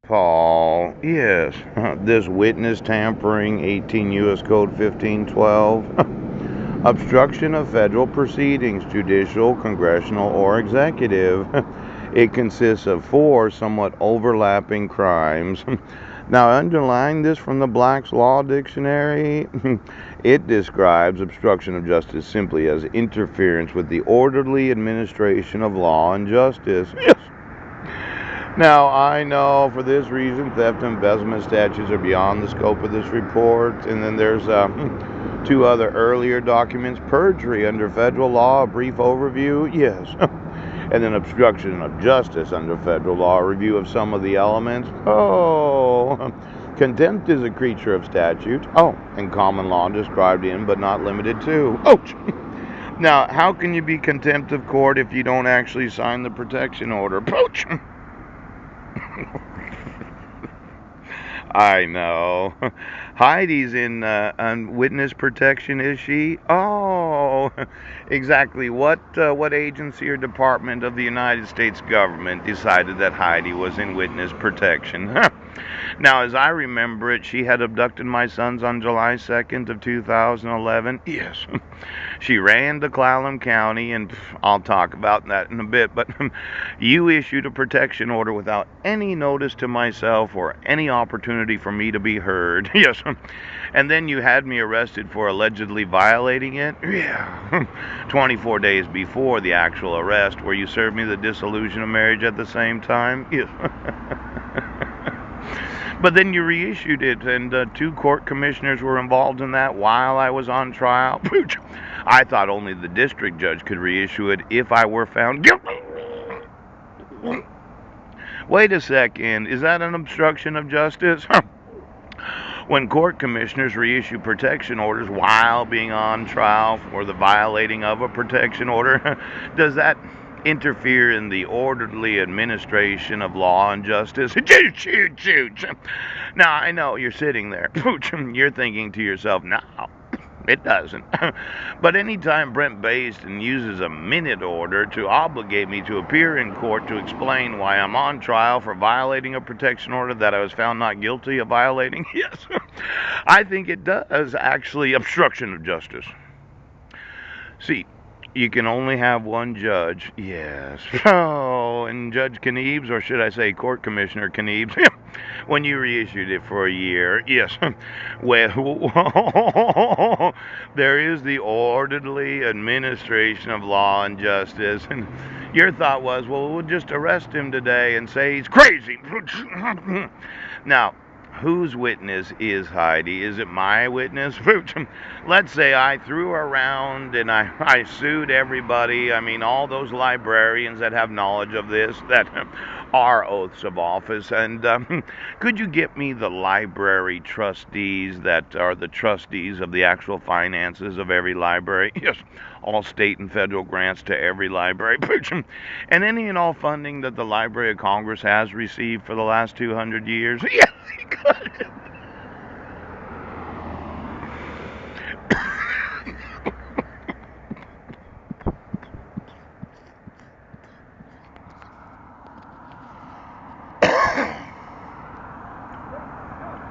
Paul. Yes, this witness tampering, 18 U.S. Code 1512. Obstruction of federal proceedings, judicial, congressional, or executive. It consists of four somewhat overlapping crimes. Now, underline this from the Black's Law Dictionary. It describes obstruction of justice simply as interference with the orderly administration of law and justice. Yes. Now, I know for this reason theft and embezzlement statutes are beyond the scope of this report. And then there's two other earlier documents: perjury under federal law, a brief overview, yes. And then obstruction of justice under federal law, a review of some of the elements. Oh, contempt is a creature of statute. Oh, and common law described in but not limited to. Oh, now, how can you be contempt of court if you don't actually sign the protection order? Poach. I know. Heidi's in on witness protection, is she? Oh, exactly. What agency or department of the United States government decided that Heidi was in witness protection? Now, as I remember it, she had abducted my sons on July 2nd of 2011. Yes. She ran to Clallam County, and I'll talk about that in a bit, but you issued a protection order without any notice to myself or any opportunity for me to be heard. Yes. And then you had me arrested for allegedly violating it. Yeah. 24 days before the actual arrest, where you served me the dissolution of marriage at the same time. Yes. But then you reissued it, and two court commissioners were involved in that while I was on trial. I thought only the district judge could reissue it if I were found guilty. Wait a second, is that an obstruction of justice? When court commissioners reissue protection orders while being on trial for the violating of a protection order, does that interfere in the orderly administration of law and justice? Now, I know you're sitting there. You're thinking to yourself, no, it doesn't. But anytime Brent Baston uses a minute order to obligate me to appear in court to explain why I'm on trial for violating a protection order that I was found not guilty of violating, yes, I think it does actually obstruction of justice. See, you can only have one judge. Yes. Oh, and Judge Kniebs, or should I say Court Commissioner Kniebs, when you reissued it for a year, yes. Well, there is the orderly administration of law and justice. And your thought was, well, we'll just arrest him today and say he's crazy. Now, whose witness is Heidi? Is it my witness? Let's say I threw around and I sued everybody. I mean, all those librarians that have knowledge of this, that are oaths of office. And could you get me the library trustees that are the trustees of the actual finances of every library? Yes, all state and federal grants to every library. And any and all funding that the Library of Congress has received for the last 200 years. Yes, you could.